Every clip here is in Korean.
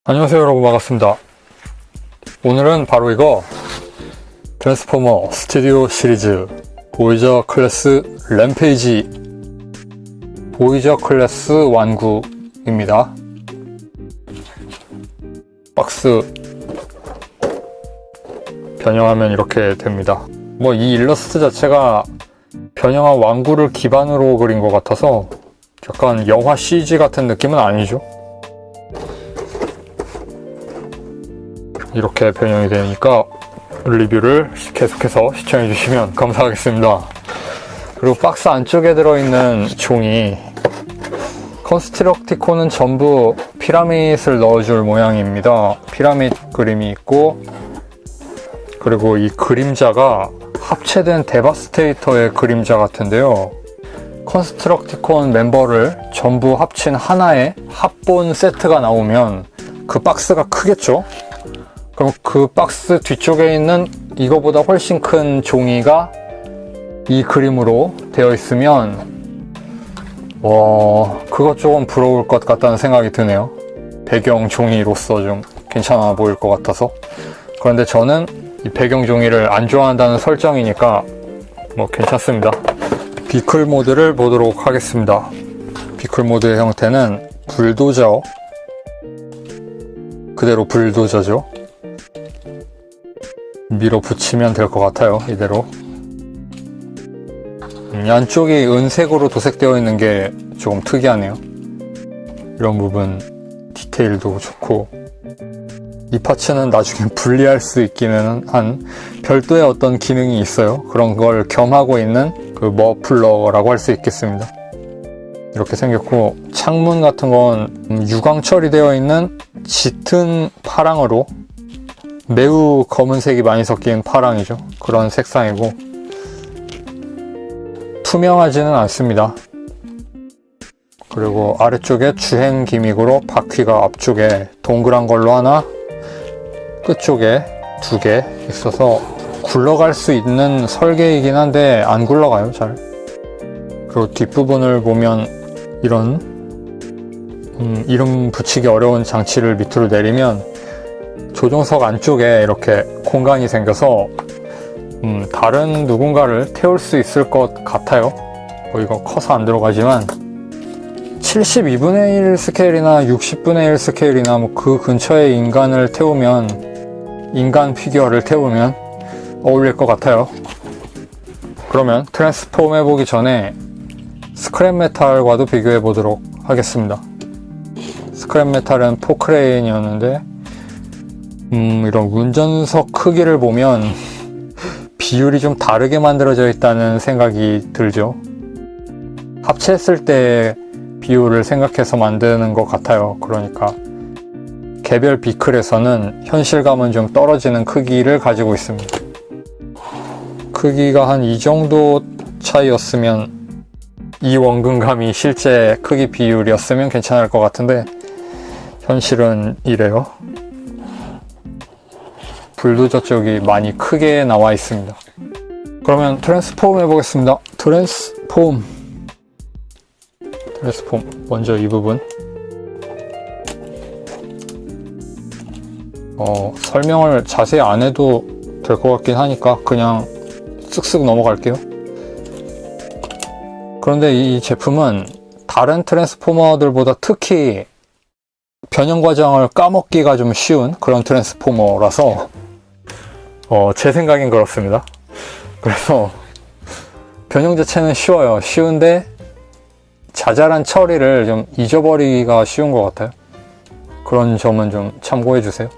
안녕하세요 여러분, 반갑습니다. 오늘은 바로 이거 트랜스포머 스튜디오 시리즈 보이저 클래스 램페이지 보이저 클래스 완구입니다. 박스 변형하면 이렇게 됩니다. 뭐 이 일러스트 자체가 변형한 완구를 기반으로 그린 것 같아서 약간 영화 CG 같은 느낌은 아니죠. 이렇게 변형이 되니까 리뷰를 계속해서 시청해 주시면 감사하겠습니다. 그리고 박스 안쪽에 들어있는 종이 컨스트럭티콘은 전부 피라밋을 넣어줄 모양입니다. 피라밋 그림이 있고, 그리고 이 그림자가 합체된 데바스테이터의 그림자 같은데요. 컨스트럭티콘 멤버를 전부 합친 하나의 합본 세트가 나오면 그 박스가 크겠죠? 그럼 그 박스 뒤쪽에 있는 이거보다 훨씬 큰 종이가 이 그림으로 되어 있으면 그거 조금 부러울 것 같다는 생각이 드네요. 배경 종이로서 좀 괜찮아 보일 것 같아서. 그런데 저는 이 배경 종이를 안 좋아한다는 설정이니까 뭐 괜찮습니다. 비클 모드를 보도록 하겠습니다. 비클 모드의 형태는 불도저, 그대로 불도저죠. 밀어붙이면 될 것 같아요. 이대로. 안쪽이 은색으로 도색되어 있는 게 조금 특이하네요. 이런 부분 디테일도 좋고, 이 파츠는 나중에 분리할 수 있기는 한 별도의 어떤 기능이 있어요. 그런 걸 겸하고 있는 그 머플러라고 할 수 있겠습니다. 이렇게 생겼고, 창문 같은 건 유광 처리되어 있는 짙은 파랑으로, 매우 검은색이 많이 섞인 파랑이죠. 그런 색상이고, 투명하지는 않습니다. 그리고 아래쪽에 주행 기믹으로 바퀴가 앞쪽에 동그란 걸로 하나, 끝쪽에 2개 있어서 굴러갈 수 있는 설계이긴 한데 안 굴러가요, 잘. 그리고 뒷부분을 보면 이런 이름 붙이기 어려운 장치를 밑으로 내리면 조종석 안쪽에 이렇게 공간이 생겨서 다른 누군가를 태울 수 있을 것 같아요. 이거 커서 안 들어가지만 72분의 1 스케일이나 60분의 1 스케일이나 뭐 그 근처에 인간을 태우면, 인간 피규어를 태우면 어울릴 것 같아요. 그러면 트랜스폼 해보기 전에 스크랩 메탈과도 비교해 보도록 하겠습니다. 스크랩 메탈은 포크레인이었는데 이런 운전석 크기를 보면 비율이 좀 다르게 만들어져 있다는 생각이 들죠. 합체했을 때 비율을 생각해서 만드는 것 같아요. 그러니까 개별 비클에서는 현실감은 좀 떨어지는 크기를 가지고 있습니다. 크기가 한 이 정도 차이였으면, 이 원근감이 실제 크기 비율이었으면 괜찮을 것 같은데 현실은 이래요. 불도저 쪽이 많이 크게 나와 있습니다. 그러면 트랜스폼 해보겠습니다. 트랜스폼. 먼저 이 부분. 설명을 자세히 안 해도 될 것 같긴 하니까 그냥 쓱쓱 넘어갈게요. 그런데 이 제품은 다른 트랜스포머들보다 특히 변형 과정을 까먹기가 좀 쉬운 그런 트랜스포머라서 제 생각엔 그렇습니다. 그래서 변형 자체는 쉬워요. 쉬운데 자잘한 처리를 좀 잊어버리기가 쉬운 것 같아요. 그런 점은 좀 참고해 주세요.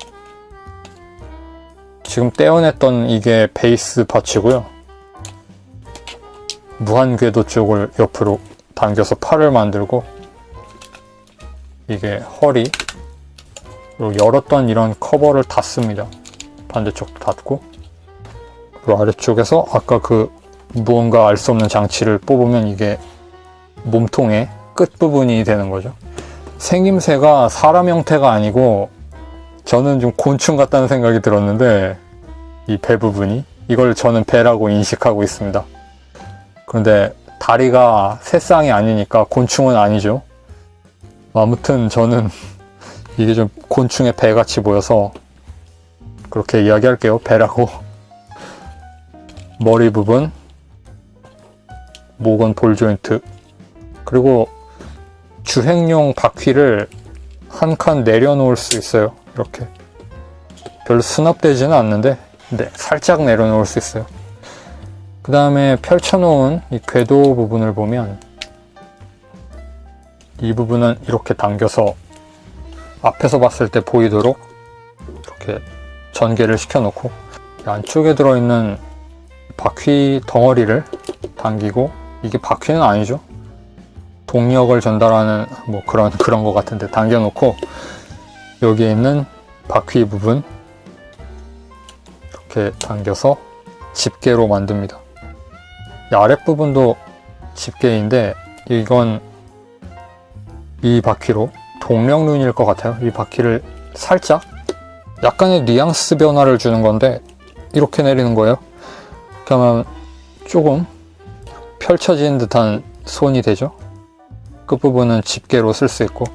지금 떼어냈던 이게 베이스 파츠고요. 무한궤도 쪽을 옆으로 당겨서 팔을 만들고, 이게 허리, 그리고 열었던 이런 커버를 닫습니다. 반대쪽도 닫고, 그리고 아래쪽에서 아까 그 무언가 알 수 없는 장치를 뽑으면 이게 몸통의 끝부분이 되는 거죠. 생김새가 사람 형태가 아니고 저는 좀 곤충 같다는 생각이 들었는데, 이 배 부분이, 이걸 저는 배라고 인식하고 있습니다. 그런데 다리가 새 쌍이 아니니까 곤충은 아니죠. 아무튼 저는 이게 좀 곤충의 배같이 보여서 그렇게 이야기할게요. 배라고. 머리 부분, 목은 볼 조인트, 그리고 주행용 바퀴를 한 칸 내려놓을 수 있어요. 이렇게. 별로 수납되지는 않는데, 네, 살짝 내려놓을 수 있어요. 그 다음에 펼쳐놓은 이 궤도 부분을 보면, 이 부분은 이렇게 당겨서 앞에서 봤을 때 보이도록 이렇게 전개를 시켜놓고, 안쪽에 들어있는 바퀴 덩어리를 당기고, 이게 바퀴는 아니죠. 동력을 전달하는 뭐 그런 거 같은데 당겨놓고, 여기에 있는 바퀴 부분 이렇게 당겨서 집게로 만듭니다. 이 아랫부분도 집게인데, 이건 이 바퀴로 동력륜일 것 같아요. 이 바퀴를 살짝 약간의 뉘앙스 변화를 주는 건데, 이렇게 내리는 거예요. 그러면 조금 펼쳐진 듯한 손이 되죠. 끝부분은 집게로 쓸 수 있고,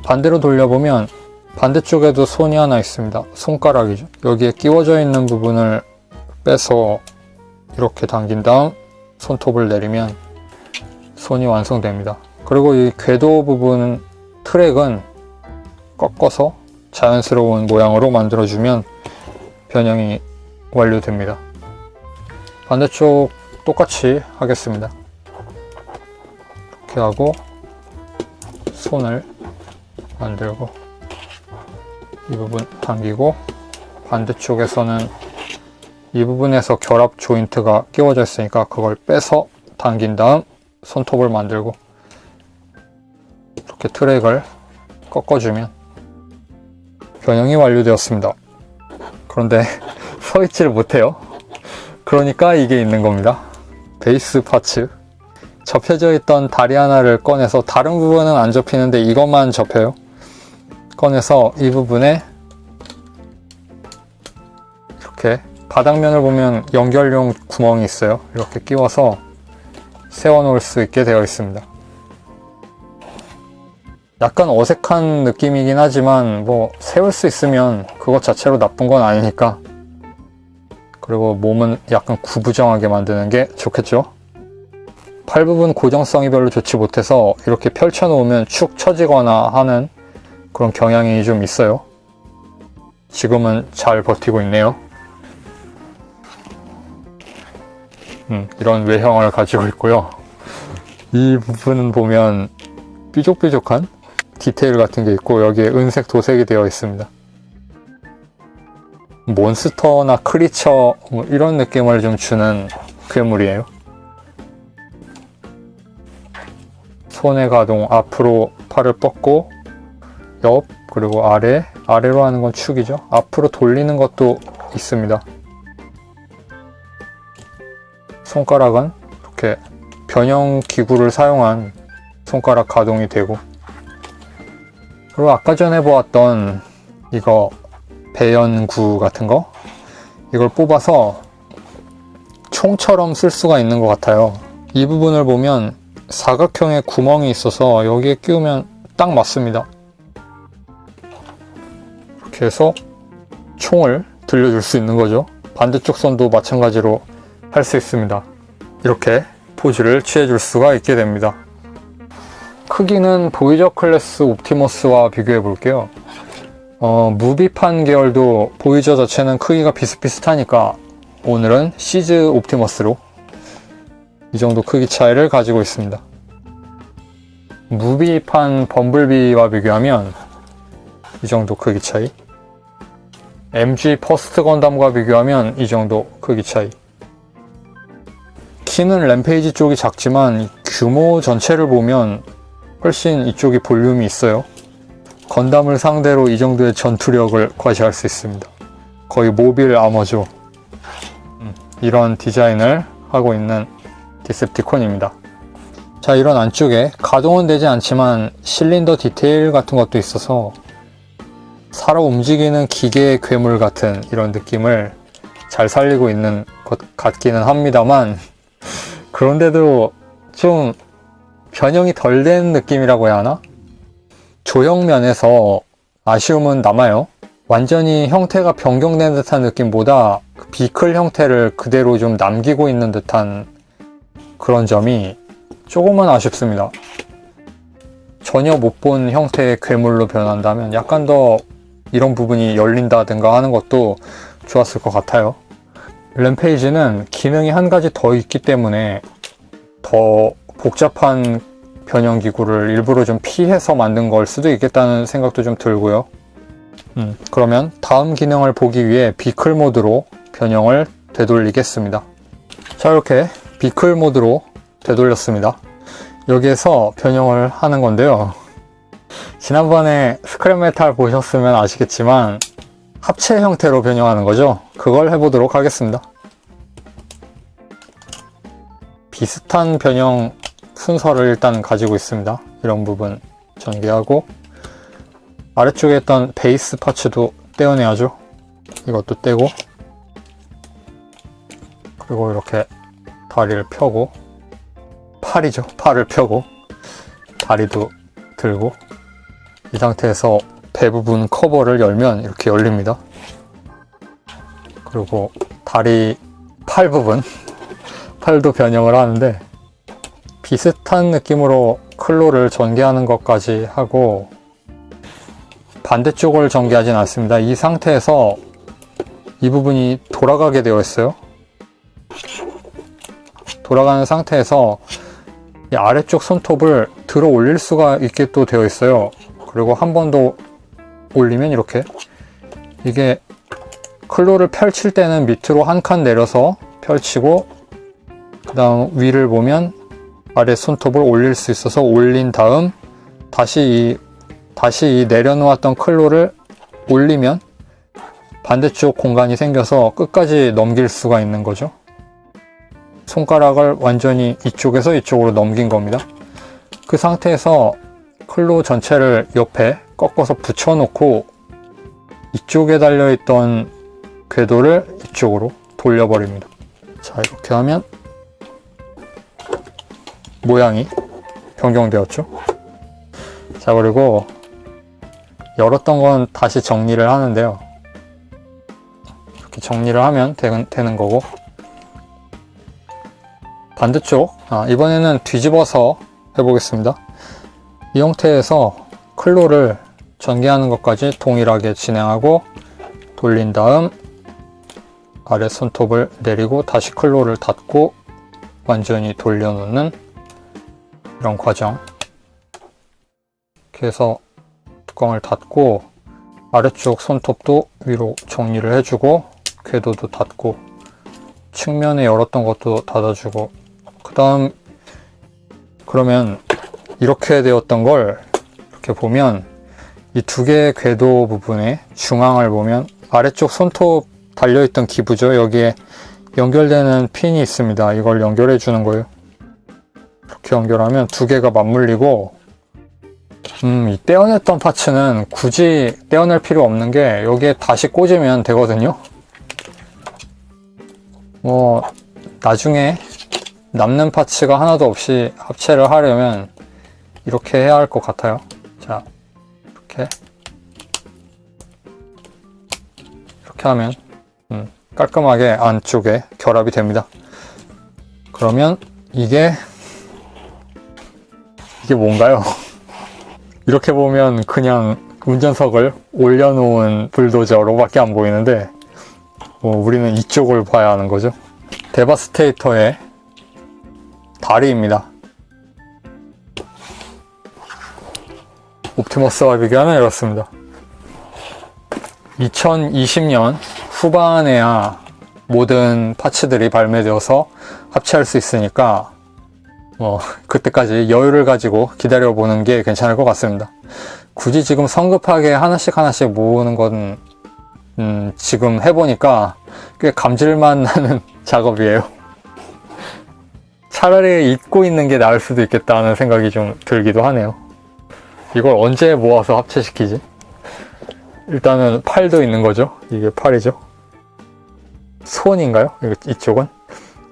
반대로 돌려보면 반대쪽에도 손이 하나 있습니다. 손가락이죠. 여기에 끼워져 있는 부분을 빼서 이렇게 당긴 다음 손톱을 내리면 손이 완성됩니다. 그리고 이 궤도 부분 트랙은 꺾어서 자연스러운 모양으로 만들어주면 변형이 완료됩니다. 반대쪽 똑같이 하겠습니다. 이렇게 하고 손을 만들고 이 부분 당기고, 반대쪽에서는 이 부분에서 결합 조인트가 끼워져 있으니까 그걸 빼서 당긴 다음 손톱을 만들고, 이렇게 트랙을 꺾어주면 변형이 완료되었습니다. 그런데 서 있지를 못해요. 그러니까 이게 있는 겁니다. 베이스 파츠, 접혀져 있던 다리 하나를 꺼내서, 다른 부분은 안 접히는데 이것만 접혀요. 꺼내서 이 부분에 이렇게 바닥면을 보면 연결용 구멍이 있어요. 이렇게 끼워서 세워 놓을 수 있게 되어 있습니다. 약간 어색한 느낌이긴 하지만 뭐 세울 수 있으면 그것 자체로 나쁜 건 아니니까. 그리고 몸은 약간 구부정하게 만드는 게 좋겠죠. 팔 부분 고정성이 별로 좋지 못해서 이렇게 펼쳐 놓으면 축 처지거나 하는 그런 경향이 좀 있어요. 지금은 잘 버티고 있네요. 이런 외형을 가지고 있고요. 이 부분은 보면 삐죽삐죽한 디테일 같은 게 있고, 여기에 은색 도색이 되어 있습니다. 몬스터나 크리처 뭐 이런 느낌을 좀 주는 괴물이에요. 손의 가동, 앞으로 팔을 뻗고 옆, 그리고 아래로 하는 건 축이죠. 앞으로 돌리는 것도 있습니다. 손가락은 이렇게 변형 기구를 사용한 손가락 가동이 되고, 그리고 아까 전에 보았던 이거 배연구 같은 거, 이걸 뽑아서 총처럼 쓸 수가 있는 것 같아요. 이 부분을 보면 사각형의 구멍이 있어서 여기에 끼우면 딱 맞습니다. 이렇게 해서 총을 들려줄 수 있는 거죠. 반대쪽 손도 마찬가지로 할 수 있습니다. 이렇게 포즈를 취해줄 수가 있게 됩니다. 크기는 보이저 클래스 옵티머스와 비교해 볼게요. 무비판 계열도 보이저 자체는 크기가 비슷비슷하니까 오늘은 시즈 옵티머스로 이 정도 크기 차이를 가지고 있습니다. 무비판 범블비와 비교하면 이 정도 크기 차이, MG 퍼스트 건담과 비교하면 이 정도 크기 차이. 키는 램페이지 쪽이 작지만 규모 전체를 보면 훨씬 이쪽이 볼륨이 있어요. 건담을 상대로 이 정도의 전투력을 과시할 수 있습니다. 거의 모빌 아머죠. 이런 디자인을 하고 있는 디셉티콘입니다. 자, 이런 안쪽에 가동은 되지 않지만 실린더 디테일 같은 것도 있어서 살아 움직이는 기계 괴물 같은 이런 느낌을 잘 살리고 있는 것 같기는 합니다만, 그런데도 좀 변형이 덜 된 느낌이라고 해야 하나? 조형면에서 아쉬움은 남아요. 완전히 형태가 변경된 듯한 느낌보다 그 비클 형태를 그대로 좀 남기고 있는 듯한 그런 점이 조금은 아쉽습니다. 전혀 못 본 형태의 괴물로 변한다면 약간 더 이런 부분이 열린다든가 하는 것도 좋았을 것 같아요. 램페이지는 기능이 한 가지 더 있기 때문에 더 복잡한 변형기구를 일부러 좀 피해서 만든 걸 수도 있겠다는 생각도 좀 들고요. 그러면 다음 기능을 보기 위해 비클 모드로 변형을 되돌리겠습니다. 자, 이렇게 비클 모드로 되돌렸습니다. 여기에서 변형을 하는 건데요. 지난번에 스크랩 메탈 보셨으면 아시겠지만 합체 형태로 변형하는 거죠. 그걸 해보도록 하겠습니다. 비슷한 변형 순서를 일단 가지고 있습니다. 이런 부분 전개하고 아래쪽에 있던 베이스 파츠도 떼어내야죠. 이것도 떼고 그리고 이렇게 다리를 펴고 팔이죠. 팔을 펴고 다리도 들고 이 상태에서 배 부분 커버를 열면 이렇게 열립니다. 그리고 다리 팔 부분 팔도 변형을 하는데 비슷한 느낌으로 클로를 전개하는 것까지 하고 반대쪽을 전개하진 않습니다. 이 상태에서 이 부분이 돌아가게 되어 있어요. 돌아가는 상태에서 이 아래쪽 손톱을 들어 올릴 수가 있게 또 되어 있어요. 그리고 한 번 더 올리면 이렇게 이게 클로를 펼칠 때는 밑으로 한 칸 내려서 펼치고 그 다음 위를 보면 아래 손톱을 올릴 수 있어서 올린 다음 다시 이 내려놓았던 클로를 올리면 반대쪽 공간이 생겨서 끝까지 넘길 수가 있는 거죠. 손가락을 완전히 이쪽에서 이쪽으로 넘긴 겁니다. 그 상태에서 클로 전체를 옆에 꺾어서 붙여놓고 이쪽에 달려있던 궤도를 이쪽으로 돌려버립니다. 자, 이렇게 하면 모양이 변경되었죠. 자, 그리고 열었던 건 다시 정리를 하는데요. 이렇게 정리를 하면 되는 거고 반대쪽 이번에는 뒤집어서 해보겠습니다. 이 형태에서 클로를 전개하는 것까지 동일하게 진행하고 돌린 다음 아래 손톱을 내리고 다시 클로를 닫고 완전히 돌려놓는 이런 과정. 이렇게 해서 뚜껑을 닫고 아래쪽 손톱도 위로 정리를 해주고 궤도도 닫고 측면에 열었던 것도 닫아주고 그 다음 그러면 이렇게 되었던 걸 이렇게 보면 이 두 개의 궤도 부분의 중앙을 보면 아래쪽 손톱 달려있던 기부죠. 여기에 연결되는 핀이 있습니다. 이걸 연결해 주는 거예요. 이렇게 연결하면 두 개가 맞물리고 이 떼어냈던 파츠는 굳이 떼어낼 필요 없는 게 여기에 다시 꽂으면 되거든요. 나중에 남는 파츠가 하나도 없이 합체를 하려면 이렇게 해야 할 것 같아요. 자, 이렇게 하면 깔끔하게 안쪽에 결합이 됩니다. 그러면 이게 뭔가요? 이렇게 보면 그냥 운전석을 올려놓은 불도저로밖에 안 보이는데 우리는 이쪽을 봐야 하는 거죠. 데바스테이터의 다리입니다. 옵티머스와 비교하면 이렇습니다. 2020년 후반에야 모든 파츠들이 발매되어서 합체할 수 있으니까 그때까지 여유를 가지고 기다려보는 게 괜찮을 것 같습니다. 굳이 지금 성급하게 하나씩 모으는 건 지금 해보니까 꽤 감질만 나는 작업이에요. 차라리 잊고 있는 게 나을 수도 있겠다는 생각이 좀 들기도 하네요. 이걸 언제 모아서 합체시키지? 일단은 팔도 있는 거죠. 이게 팔이죠. 손인가요? 이쪽은?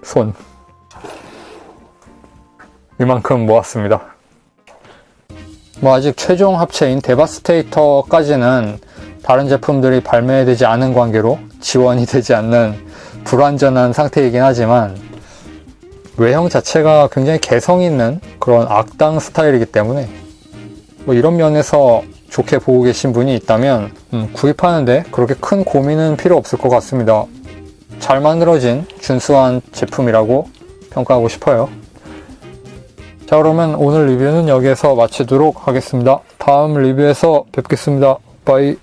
손. 이만큼 모았습니다. 뭐 아직 최종 합체인 데바스테이터까지는 다른 제품들이 발매되지 않은 관계로 지원이 되지 않는 불완전한 상태이긴 하지만 외형 자체가 굉장히 개성 있는 그런 악당 스타일이기 때문에 뭐 이런 면에서 좋게 보고 계신 분이 있다면 구입하는데 그렇게 큰 고민은 필요 없을 것 같습니다. 잘 만들어진 준수한 제품이라고 평가하고 싶어요. 자, 그러면 오늘 리뷰는 여기에서 마치도록 하겠습니다. 다음 리뷰에서 뵙겠습니다. 바이.